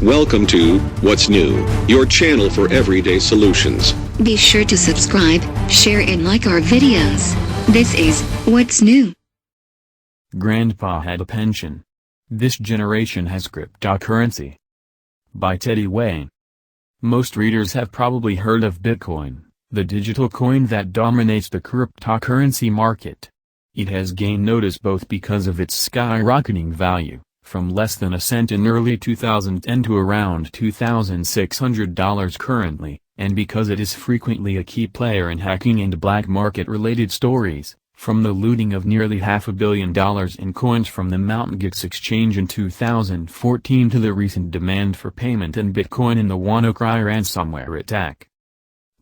Welcome to What's New, your channel for everyday solutions. Be sure to subscribe, share and like our videos. This is What's New. Grandpa had a pension. This generation has cryptocurrency. By Teddy Wayne. Most readers have probably heard of Bitcoin, the digital coin that dominates the cryptocurrency market. It has gained notice both because of its skyrocketing value, from less than a cent in early 2010 to around $2,600 currently, and because it is frequently a key player in hacking and black market-related stories, from the looting of nearly $500 million in coins from the Mt. Gox exchange in 2014 to the recent demand for payment in Bitcoin in the WannaCry ransomware attack.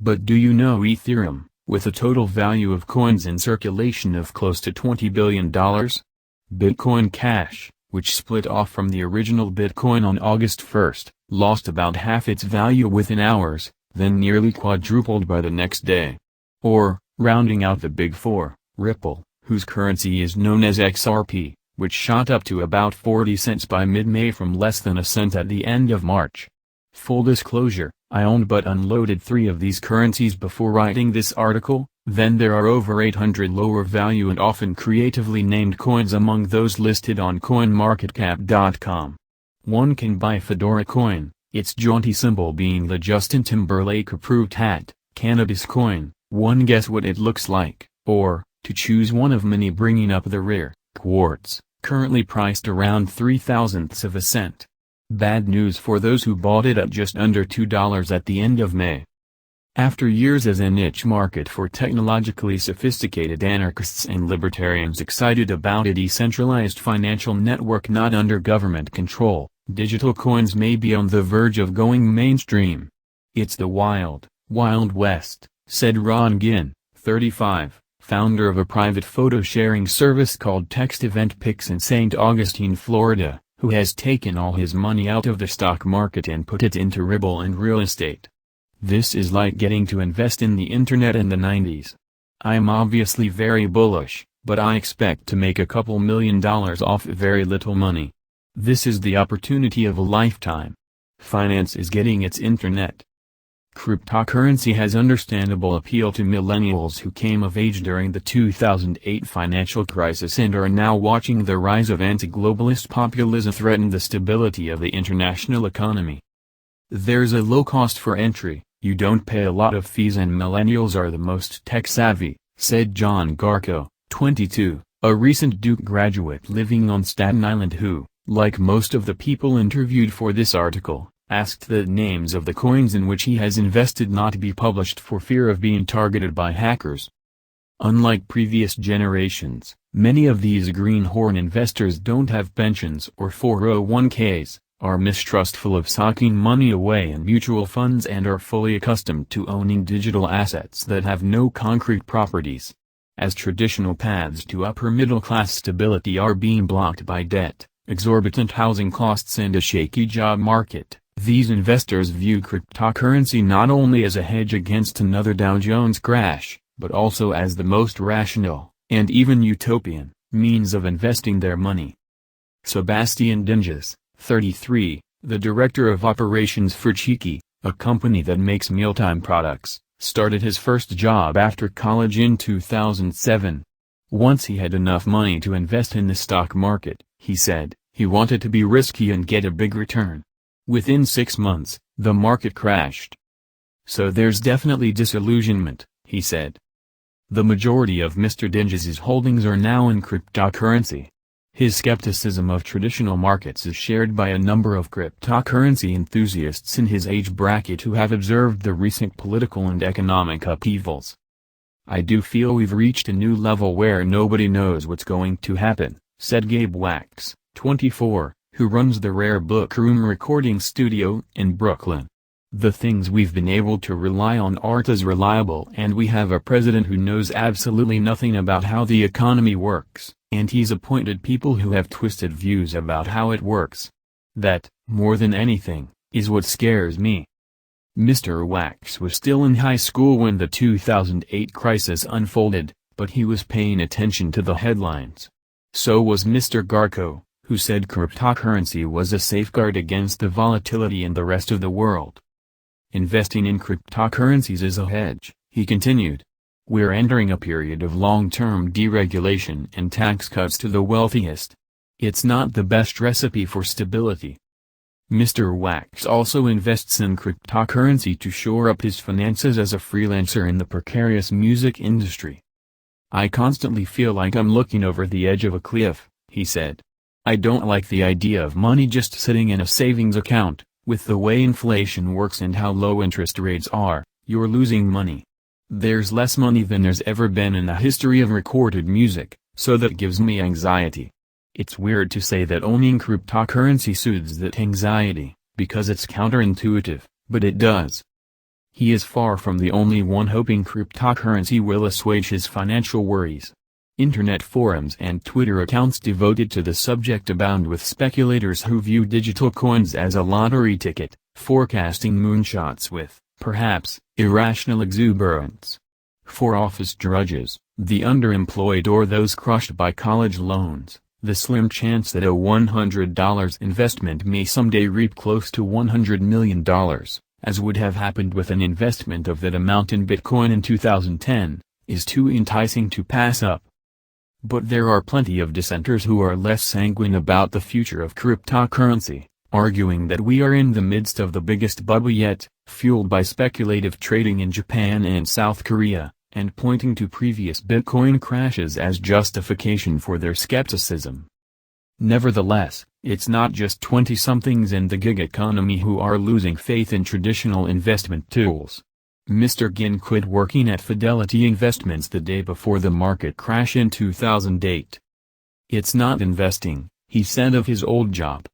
But do you know Ethereum, with a total value of coins in circulation of close to $20 billion? Bitcoin Cash, which split off from the original Bitcoin on August 1, lost about half its value within hours, then nearly quadrupled by the next day. Or, rounding out the big four, Ripple, whose currency is known as XRP, which shot up to about 40 cents by mid-May from less than a cent at the end of March. Full disclosure, I owned but unloaded 3 of these currencies before writing this article. Then there are over 800 lower value and often creatively named coins among those listed on CoinMarketCap.com. One can buy FedoraCoin, its jaunty symbol being the Justin Timberlake-approved hat, CannabisCoin, one guess what it looks like, or, to choose one of many bringing up the rear, Quartz, currently priced around 0.003 of a cent. Bad news for those who bought it at just under $2 at the end of May. After years as a niche market for technologically sophisticated anarchists and libertarians excited about a decentralized financial network not under government control, digital coins may be on the verge of going mainstream. It's the wild, wild west, said Ron Ginn, 35, founder of a private photo-sharing service called Text Event Pics in St. Augustine, Florida, who has taken all his money out of the stock market and put it into Ripple and real estate. This is like getting to invest in the internet in the 90s. I'm obviously very bullish, but I expect to make a couple $1 million off very little money. This is the opportunity of a lifetime. Finance is getting its internet. Cryptocurrency has understandable appeal to millennials who came of age during the 2008 financial crisis and are now watching the rise of anti-globalist populism threaten the stability of the international economy. There's a low cost for entry. You don't pay a lot of fees and millennials are the most tech-savvy, said John Garco, 22, a recent Duke graduate living on Staten Island who, like most of the people interviewed for this article, asked the names of the coins in which he has invested not be published for fear of being targeted by hackers. Unlike previous generations, many of these greenhorn investors don't have pensions or 401ks, are mistrustful of socking money away in mutual funds and are fully accustomed to owning digital assets that have no concrete properties. As traditional paths to upper-middle-class stability are being blocked by debt, exorbitant housing costs and a shaky job market, these investors view cryptocurrency not only as a hedge against another Dow Jones crash, but also as the most rational, and even utopian, means of investing their money. Sebastian Dinges, 33, the director of operations for Cheeky, a company that makes mealtime products, started his first job after college in 2007. Once he had enough money to invest in the stock market, he said, he wanted to be risky and get a big return. Within 6 months, the market crashed. So there's definitely disillusionment, he said. The majority of Mr. Dinges' holdings are now in cryptocurrency. His skepticism of traditional markets is shared by a number of cryptocurrency enthusiasts in his age bracket who have observed the recent political and economic upheavals. I do feel we've reached a new level where nobody knows what's going to happen, said Gabe Wax, 24, who runs the Rare Book Room recording studio in Brooklyn. The things we've been able to rely on aren't as reliable and we have a president who knows absolutely nothing about how the economy works. And he's appointed people who have twisted views about how it works. That, more than anything, is what scares me. Mr. Wax was still in high school when the 2008 crisis unfolded, but he was paying attention to the headlines. So was Mr. Garco, who said cryptocurrency was a safeguard against the volatility in the rest of the world. Investing in cryptocurrencies is a hedge, he continued. We're entering a period of long-term deregulation and tax cuts to the wealthiest. It's not the best recipe for stability. Mr. Wax also invests in cryptocurrency to shore up his finances as a freelancer in the precarious music industry. I constantly feel like I'm looking over the edge of a cliff, he said. I don't like the idea of money just sitting in a savings account. With the way inflation works and how low interest rates are, you're losing money. There's less money than there's ever been in the history of recorded music, so that gives me anxiety. It's weird to say that owning cryptocurrency soothes that anxiety, because it's counterintuitive, but it does. He is far from the only one hoping cryptocurrency will assuage his financial worries. Internet forums and Twitter accounts devoted to the subject abound with speculators who view digital coins as a lottery ticket, forecasting moonshots with, perhaps, irrational exuberance. For office drudges, the underemployed or those crushed by college loans, the slim chance that a $100 investment may someday reap close to $100 million, as would have happened with an investment of that amount in Bitcoin in 2010, is too enticing to pass up. But there are plenty of dissenters who are less sanguine about the future of cryptocurrency, arguing that we are in the midst of the biggest bubble yet, fueled by speculative trading in Japan and South Korea, and pointing to previous Bitcoin crashes as justification for their skepticism. Nevertheless, it's not just 20-somethings in the gig economy who are losing faith in traditional investment tools. Mr. Ginn quit working at Fidelity Investments the day before the market crash in 2008. It's not investing, he said of his old job.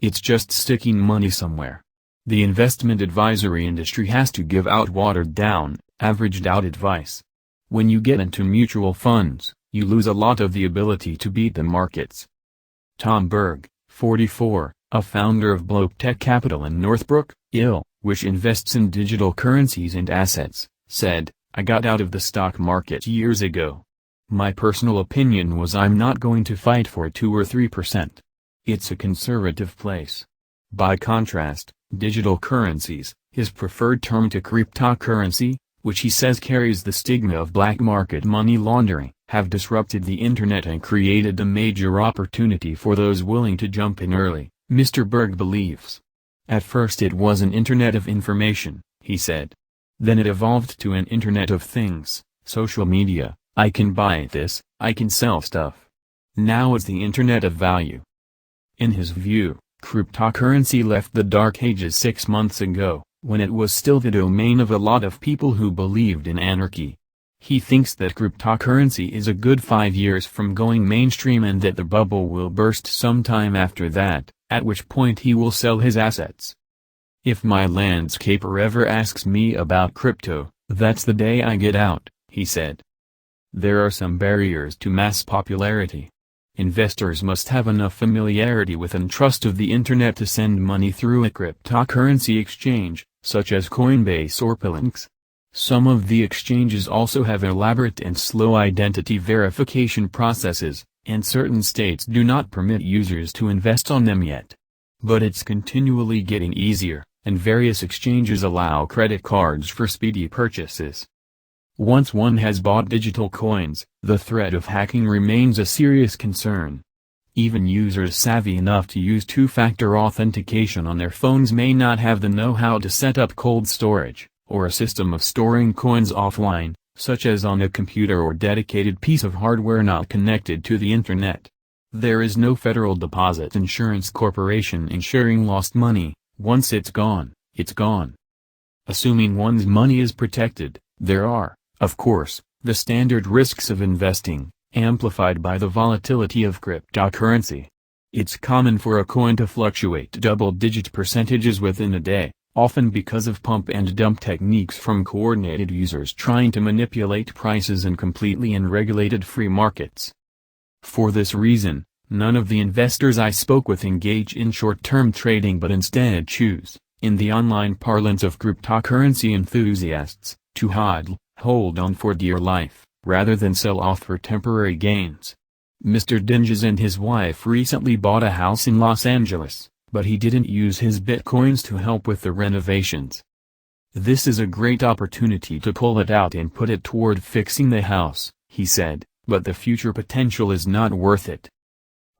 It's just sticking money somewhere. The investment advisory industry has to give out watered-down, averaged-out advice. When you get into mutual funds, you lose a lot of the ability to beat the markets. Tom Berg, 44, a founder of Bloke Tech Capital in Northbrook, Ill, which invests in digital currencies and assets, said, I got out of the stock market years ago. My personal opinion was I'm not going to fight for 2 or 3%. It's a conservative place. By contrast, digital currencies, his preferred term to cryptocurrency, which he says carries the stigma of black market money laundering, have disrupted the internet and created a major opportunity for those willing to jump in early, Mr. Berg believes. At first it was an internet of information, he said. Then it evolved to an internet of things, social media, I can buy this, I can sell stuff. Now it's the internet of value. In his view, cryptocurrency left the dark ages 6 months ago, when it was still the domain of a lot of people who believed in anarchy. He thinks that cryptocurrency is a good 5 years from going mainstream and that the bubble will burst sometime after that, at which point he will sell his assets. If my landscaper ever asks me about crypto, that's the day I get out, he said. There are some barriers to mass popularity. Investors must have enough familiarity with and trust of the internet to send money through a cryptocurrency exchange, such as Coinbase or Palanx. Some of the exchanges also have elaborate and slow identity verification processes, and certain states do not permit users to invest on them yet. But it's continually getting easier, and various exchanges allow credit cards for speedy purchases. Once one has bought digital coins, the threat of hacking remains a serious concern. Even users savvy enough to use two-factor authentication on their phones may not have the know-how to set up cold storage, or a system of storing coins offline, such as on a computer or dedicated piece of hardware not connected to the internet. There is no Federal Deposit Insurance Corporation insuring lost money. Once it's gone, it's gone. Assuming one's money is protected, there are, of course, the standard risks of investing, amplified by the volatility of cryptocurrency. It's common for a coin to fluctuate double-digit percentages within a day, often because of pump and dump techniques from coordinated users trying to manipulate prices in completely unregulated free markets. For this reason, none of the investors I spoke with engage in short-term trading but instead choose, in the online parlance of cryptocurrency enthusiasts, to hodl, hold on for dear life, rather than sell off for temporary gains. Mr. Dinges and his wife recently bought a house in Los Angeles, but he didn't use his bitcoins to help with the renovations. "This is a great opportunity to pull it out and put it toward fixing the house," he said, "but the future potential is not worth it."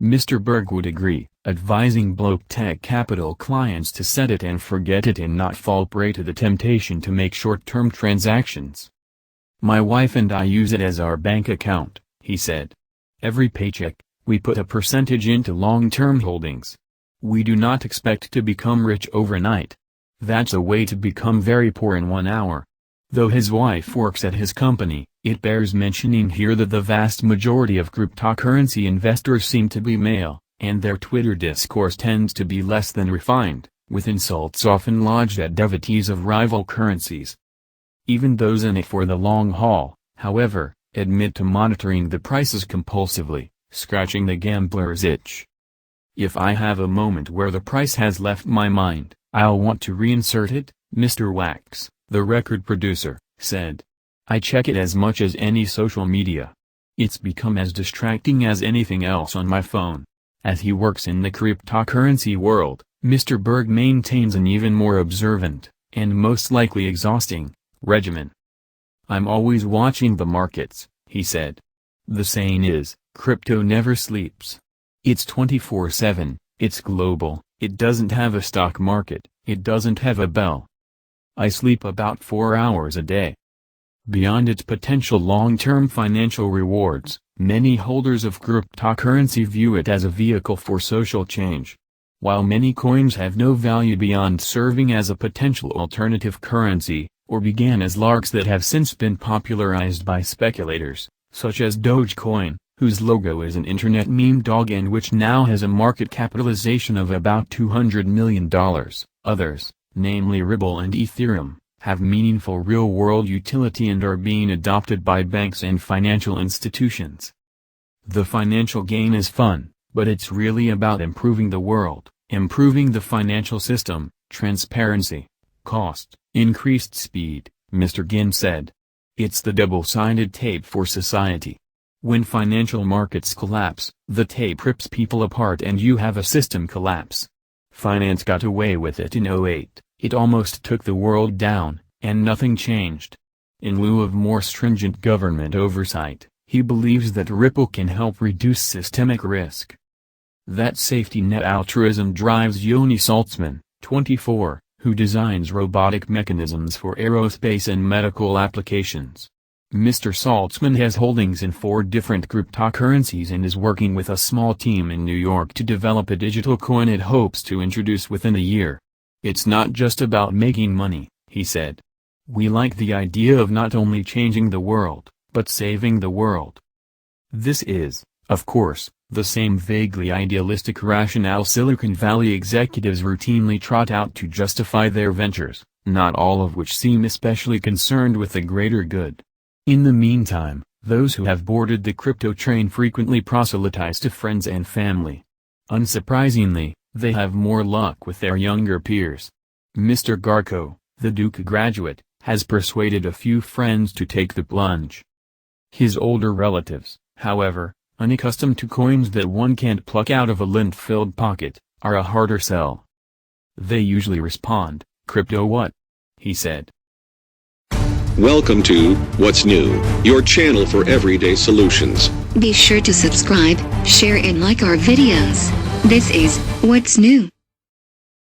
Mr. Berg would agree, advising bloke tech capital clients to set it and forget it and not fall prey to the temptation to make short-term transactions. "My wife and I use it as our bank account," he said. "Every paycheck, we put a percentage into long-term holdings. We do not expect to become rich overnight. That's a way to become very poor in 1 hour." Though his wife works at his company, it bears mentioning here that the vast majority of cryptocurrency investors seem to be male, and their Twitter discourse tends to be less than refined, with insults often lodged at devotees of rival currencies. Even those in it for the long haul, however, admit to monitoring the prices compulsively, scratching the gambler's itch. "If I have a moment where the price has left my mind, I'll want to reinsert it," Mr. Wax, the record producer, said. "I check it as much as any social media. It's become as distracting as anything else on my phone." As he works in the cryptocurrency world, Mr. Berg maintains an even more observant, and most likely exhausting, regimen. "I'm always watching the markets," he said. "The saying is, crypto never sleeps. It's 24/7, it's global, it doesn't have a stock market, it doesn't have a bell. I sleep about 4 hours a day." Beyond its potential long-term financial rewards, many holders of cryptocurrency view it as a vehicle for social change. While many coins have no value beyond serving as a potential alternative currency, or began as larks that have since been popularized by speculators, such as Dogecoin, whose logo is an internet meme dog and which now has a market capitalization of about $200 million, others, namely Ripple and Ethereum, have meaningful real-world utility and are being adopted by banks and financial institutions. The financial gain is fun, but it's really about improving the world, improving the financial system, transparency, cost, increased speed, Mr. Ginn said. "It's the double-sided tape for society. When financial markets collapse, the tape rips people apart and you have a system collapse. Finance got away with it in '08, it almost took the world down, and nothing changed. In lieu of more stringent government oversight, he believes that Ripple can help reduce systemic risk. That safety net altruism drives Yoni Saltzman, 24, who designs robotic mechanisms for aerospace and medical applications. Mr. Saltzman has holdings in 4 different cryptocurrencies and is working with a small team in New York to develop a digital coin it hopes to introduce within a year. It's not just about making money, he said. We like the idea of not only changing the world, but saving the world. This is, of course, the same vaguely idealistic rationale Silicon Valley executives routinely trot out to justify their ventures, not all of which seem especially concerned with the greater good. In the meantime, those who have boarded the crypto train frequently proselytize to friends and family. Unsurprisingly, they have more luck with their younger peers. Mr. Garko, the Duke graduate, has persuaded a few friends to take the plunge. His older relatives, however, unaccustomed to coins that one can't pluck out of a lint-filled pocket, are a harder sell. They usually respond, "Crypto what?" he said. Welcome to What's New, your channel for everyday solutions. Be sure to subscribe, share and like our videos. This is What's New.